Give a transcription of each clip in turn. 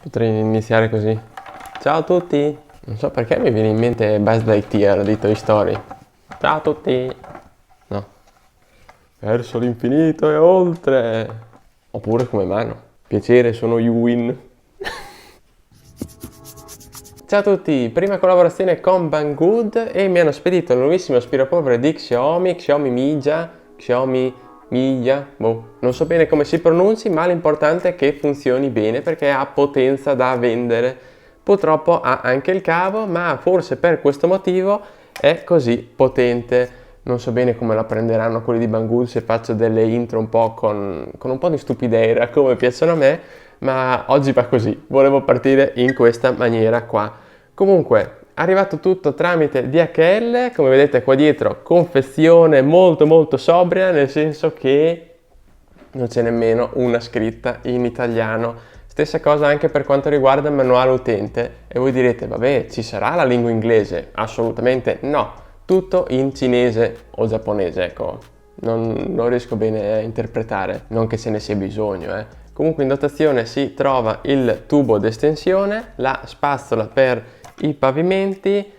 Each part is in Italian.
Potrei iniziare così. Ciao a tutti! Non so perché mi viene in mente Buzz Lightyear di Toy Story. Ciao a tutti! No. Verso l'infinito e oltre! Oppure come mano. Piacere, sono Yuwin. Ciao a tutti! Prima collaborazione con Banggood e mi hanno spedito il nuovissimo aspirapolvere di Xiaomi Mijia, non so bene come si pronunci, ma l'importante è che funzioni bene perché ha potenza da vendere. Purtroppo ha anche il cavo, ma forse per questo motivo è così potente. Non so bene come la prenderanno quelli di Banggood se faccio delle intro un po' con un po' di stupideria come piacciono a me, ma oggi va così. Volevo partire in questa maniera qua. Comunque, arrivato tutto tramite DHL, come vedete qua dietro, confezione molto sobria, nel senso che non c'è nemmeno una scritta in italiano. Stessa cosa anche per quanto riguarda il manuale utente. E voi direte, vabbè, ci sarà la lingua inglese? Assolutamente no, tutto in cinese o giapponese, ecco. Non riesco bene a interpretare, non che ce ne sia bisogno, Comunque in dotazione si trova il tubo d'estensione, la spazzola per i pavimenti,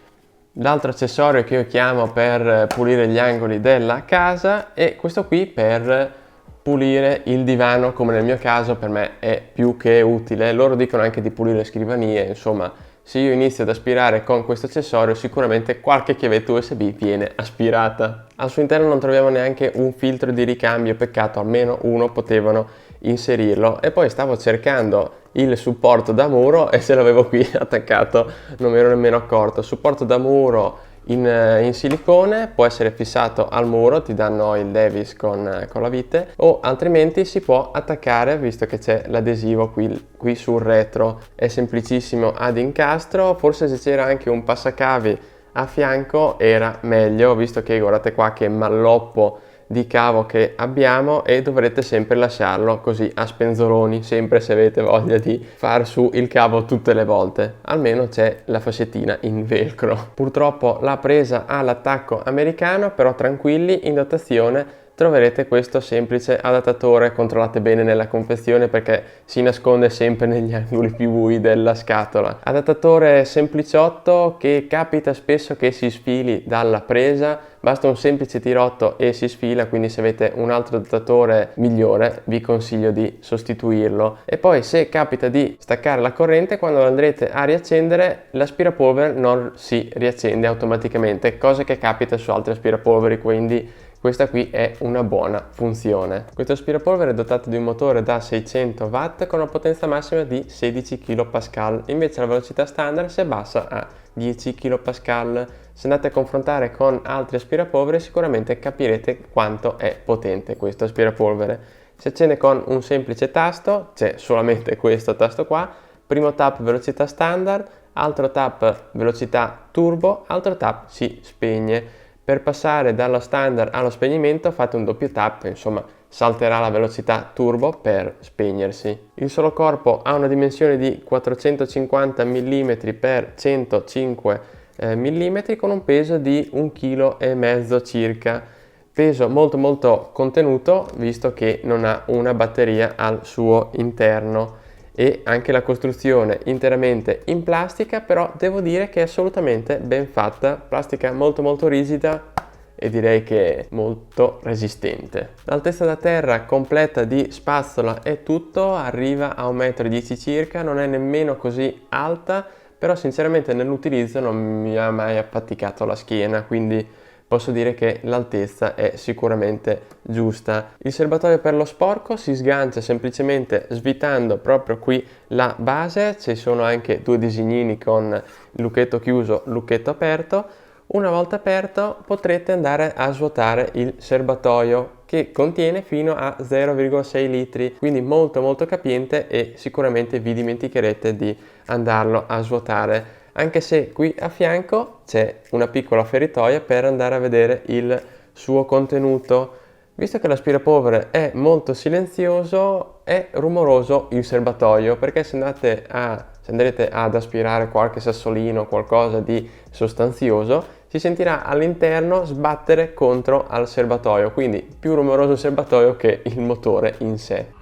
l'altro accessorio che io chiamo per pulire gli angoli della casa e questo qui per pulire il divano, come nel mio caso per me è più che utile. Loro dicono anche di pulire scrivanie, insomma, se io inizio ad aspirare con questo accessorio sicuramente qualche chiavetta USB viene aspirata. Al suo interno non troviamo neanche un filtro di ricambio, peccato, almeno uno potevano inserirlo. E poi stavo cercando il supporto da muro e se l'avevo qui attaccato non mi ero nemmeno accorto. Supporto da muro in silicone, può essere fissato al muro, ti danno il Levis con la vite, o altrimenti si può attaccare, visto che c'è l'adesivo qui sul retro. È semplicissimo ad incastro, forse se c'era anche un passacavi a fianco era meglio, visto che guardate qua che malloppo di cavo che abbiamo e dovrete sempre lasciarlo così a spenzoloni, sempre se avete voglia di far su il cavo tutte le volte. Almeno c'è la fascettina in velcro. Purtroppo la presa ha l'attacco americano, però tranquilli, in dotazione troverete questo semplice adattatore. Controllate bene nella confezione perché si nasconde sempre negli angoli più bui della scatola. Adattatore sempliciotto che capita spesso che si sfili dalla presa, basta un semplice tirotto e si sfila, quindi se avete un altro adattatore migliore vi consiglio di sostituirlo. E poi se capita di staccare la corrente, quando andrete a riaccendere l'aspirapolvere non si riaccende automaticamente, cosa che capita su altri aspirapolveri, quindi questa qui è una buona funzione. Questo aspirapolvere è dotato di un motore da 600 watt con una potenza massima di 16 kPa, invece la velocità standard si abbassa a 10 kPa. Se andate a confrontare con altri aspirapolvere sicuramente capirete quanto è potente questo aspirapolvere. Si accende con un semplice tasto, c'è solamente questo tasto qua, primo tap velocità standard, altro tap velocità turbo, altro tap si spegne. Per passare dallo standard allo spegnimento fate un doppio tap, insomma salterà la velocità turbo per spegnersi. Il solo corpo ha una dimensione di 450 mm x 105 mm con un peso di 1,5 kg circa. Peso molto contenuto visto che non ha una batteria al suo interno. E anche la costruzione interamente in plastica, però devo dire che è assolutamente ben fatta, plastica molto rigida e direi che è molto resistente. L'altezza da terra completa di spazzola e tutto arriva a 1,10 m circa, non è nemmeno così alta, però sinceramente nell'utilizzo non mi ha mai affaticato la schiena, quindi posso dire che l'altezza è sicuramente giusta. Il serbatoio per lo sporco si sgancia semplicemente svitando proprio qui la base, ci sono anche due disegnini con lucchetto chiuso, lucchetto aperto. Una volta aperto potrete andare a svuotare il serbatoio che contiene fino a 0,6 litri, quindi molto capiente e sicuramente vi dimenticherete di andarlo a svuotare. Anche se qui a fianco c'è una piccola feritoia per andare a vedere il suo contenuto. Visto che l'aspirapolvere è molto silenzioso, è rumoroso il serbatoio, perché se andrete ad aspirare qualche sassolino o qualcosa di sostanzioso, si sentirà all'interno sbattere contro al serbatoio, quindi più rumoroso il serbatoio che il motore in sé.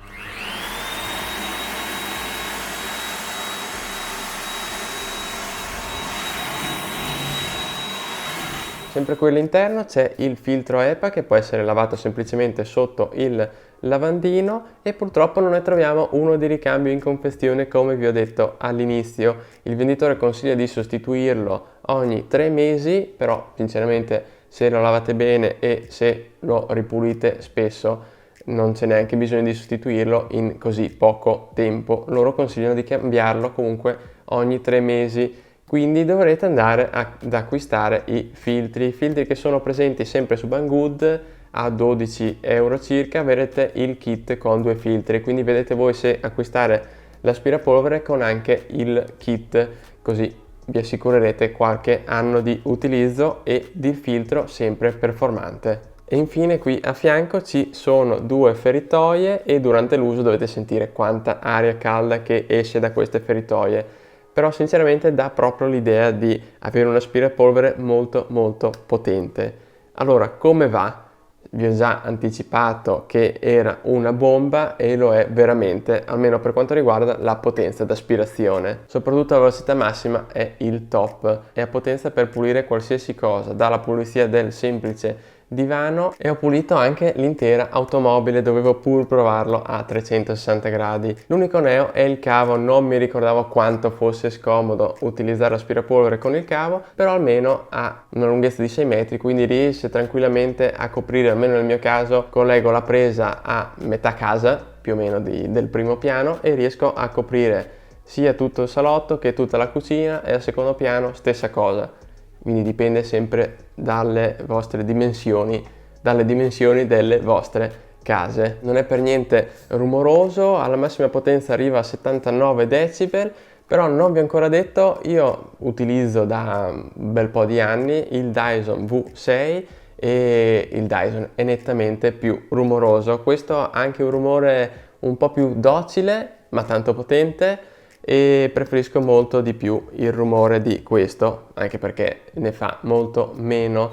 Sempre qui all'interno c'è il filtro EPA che può essere lavato semplicemente sotto il lavandino e purtroppo non ne troviamo uno di ricambio in confezione come vi ho detto all'inizio. Il venditore consiglia di sostituirlo ogni 3 mesi, però sinceramente se lo lavate bene e se lo ripulite spesso non c'è neanche bisogno di sostituirlo in così poco tempo. Loro consigliano di cambiarlo comunque ogni 3 mesi. Quindi dovrete andare ad acquistare i filtri che sono presenti sempre su Banggood a 12 euro circa. Avrete il kit con 2 filtri, quindi vedete voi se acquistare l'aspirapolvere con anche il kit, così vi assicurerete qualche anno di utilizzo e di filtro sempre performante. E infine qui a fianco ci sono 2 feritoie e durante l'uso dovete sentire quanta aria calda che esce da queste feritoie. Però sinceramente dà proprio l'idea di avere un aspirapolvere molto molto potente. Allora, come va? Vi ho già anticipato che era una bomba e lo è veramente, almeno per quanto riguarda la potenza d'aspirazione. Soprattutto la velocità massima è il top, è a potenza per pulire qualsiasi cosa, dalla pulizia del semplice divano e ho pulito anche l'intera automobile, dovevo pur provarlo a 360 gradi. L'unico neo è il cavo, non mi ricordavo quanto fosse scomodo utilizzare l'aspirapolvere con il cavo, però almeno ha una lunghezza di 6 metri, quindi riesce tranquillamente a coprire, almeno nel mio caso, collego la presa a metà casa, più o meno del primo piano, e riesco a coprire sia tutto il salotto che tutta la cucina, e al secondo piano stessa cosa. Quindi dipende sempre dalle vostre dimensioni, dalle dimensioni delle vostre case. Non è per niente rumoroso, alla massima potenza arriva a 79 decibel, però non vi ho ancora detto, io utilizzo da un bel po' di anni il Dyson V6 e il Dyson è nettamente più rumoroso. Questo ha anche un rumore un po' più docile, ma tanto potente, e preferisco molto di più il rumore di questo, anche perché ne fa molto meno.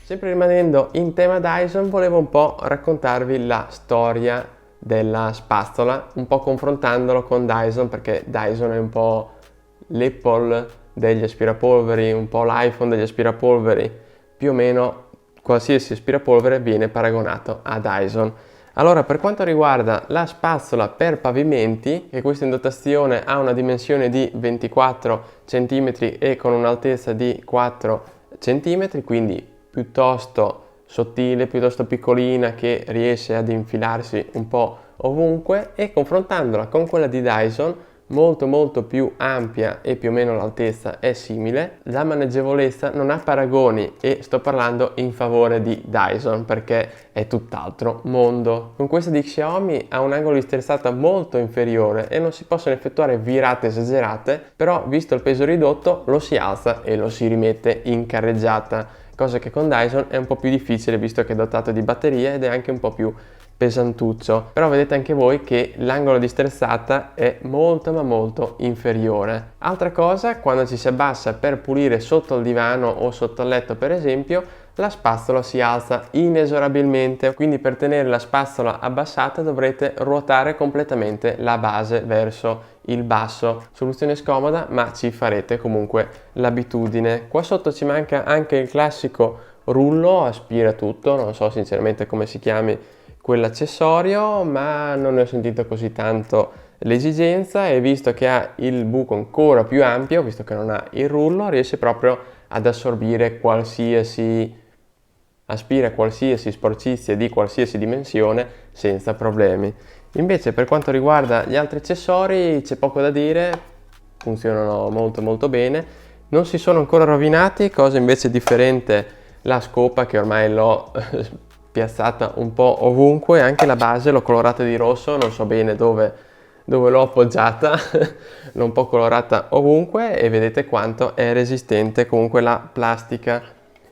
Sempre rimanendo in tema Dyson, volevo un po' raccontarvi la storia della spazzola, un po' confrontandolo con Dyson, perché Dyson è un po' l'Apple degli aspirapolveri, un po' l'iPhone degli aspirapolveri, più o meno qualsiasi aspirapolvere viene paragonato a Dyson. Allora, per quanto riguarda la spazzola per pavimenti, che questa in dotazione ha una dimensione di 24 cm e con un'altezza di 4 cm, quindi piuttosto sottile, piuttosto piccolina, che riesce ad infilarsi un po' ovunque, e confrontandola con quella di Dyson, molto più ampia e più o meno l'altezza è simile, la maneggevolezza non ha paragoni, e sto parlando in favore di Dyson perché è tutt'altro mondo. Con questa di Xiaomi ha un angolo di sterzata molto inferiore e non si possono effettuare virate esagerate, però visto il peso ridotto lo si alza e lo si rimette in carreggiata, cosa che con Dyson è un po' più difficile visto che è dotato di batterie ed è anche un po' più pesantuccio. Però vedete anche voi che l'angolo di sterzata è molto ma molto inferiore. Altra cosa, quando ci si abbassa per pulire sotto il divano o sotto il letto per esempio, la spazzola si alza inesorabilmente, quindi per tenere la spazzola abbassata dovrete ruotare completamente la base verso il basso. Soluzione scomoda, ma ci farete comunque l'abitudine. Qua sotto ci manca anche il classico rullo aspira tutto, non so sinceramente come si chiami quell'accessorio, ma non ne ho sentito così tanto l'esigenza, e visto che ha il buco ancora più ampio, visto che non ha il rullo, riesce proprio ad assorbire aspira qualsiasi sporcizia di qualsiasi dimensione senza problemi. Invece per quanto riguarda gli altri accessori c'è poco da dire, funzionano molto bene, non si sono ancora rovinati, cosa invece differente la scopa, che ormai l'ho piazzata un po' ovunque, anche la base l'ho colorata di rosso, non so bene dove l'ho appoggiata, l'ho un po' colorata ovunque, e vedete quanto è resistente comunque la plastica.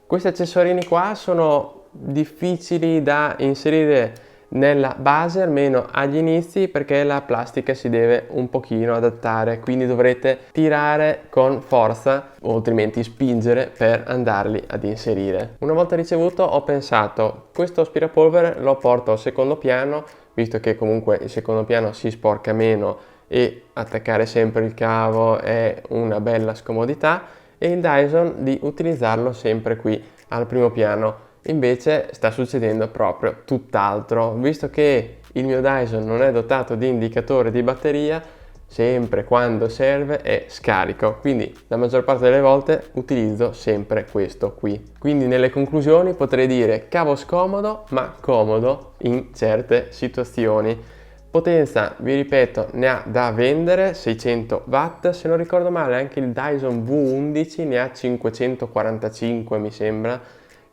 Questi accessorini qua sono difficili da inserire nella base, almeno agli inizi, perché la plastica si deve un pochino adattare, quindi dovrete tirare con forza o altrimenti spingere per andarli ad inserire. Una volta ricevuto ho pensato, questo aspirapolvere lo porto al secondo piano, visto che comunque il secondo piano si sporca meno e attaccare sempre il cavo è una bella scomodità, e il Dyson di utilizzarlo sempre qui al primo piano. Invece sta succedendo proprio tutt'altro, visto che il mio Dyson non è dotato di indicatore di batteria, sempre quando serve è scarico, quindi la maggior parte delle volte utilizzo sempre questo qui. Quindi nelle conclusioni potrei dire cavo scomodo, ma comodo in certe situazioni. Potenza, vi ripeto, ne ha da vendere 600 watt, se non ricordo male anche il Dyson V11 ne ha 545 mi sembra,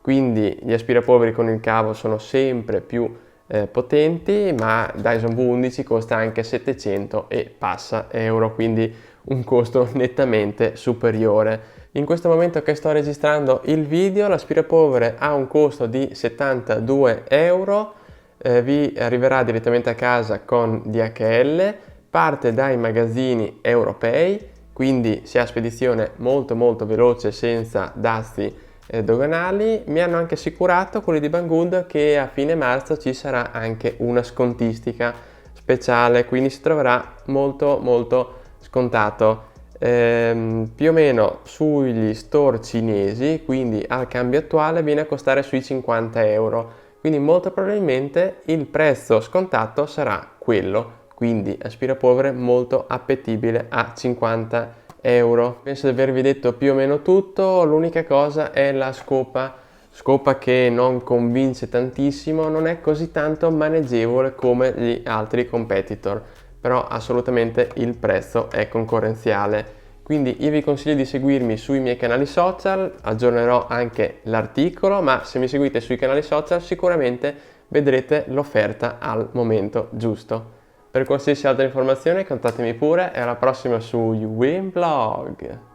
quindi gli aspirapolveri con il cavo sono sempre più potenti, ma Dyson V11 costa anche 700 e passa euro, quindi un costo nettamente superiore. In questo momento che sto registrando il video, l'aspirapolvere ha un costo di 72 euro, vi arriverà direttamente a casa con DHL, parte dai magazzini europei, quindi si ha spedizione molto veloce senza dazi doganali. Mi hanno anche assicurato, quelli di Banggood, che a fine marzo ci sarà anche una scontistica speciale, quindi si troverà molto scontato. Più o meno sugli store cinesi, quindi al cambio attuale viene a costare sui 50 euro, quindi molto probabilmente il prezzo scontato sarà quello, quindi aspirapolvere molto appetibile a 50 euro. Penso di avervi detto più o meno tutto, l'unica cosa è la scopa che non convince tantissimo, non è così tanto maneggevole come gli altri competitor, però assolutamente il prezzo è concorrenziale. Quindi io vi consiglio di seguirmi sui miei canali social, aggiornerò anche l'articolo, ma se mi seguite sui canali social sicuramente vedrete l'offerta al momento giusto. Per qualsiasi altra informazione contattatemi pure e alla prossima su YouWin Blog!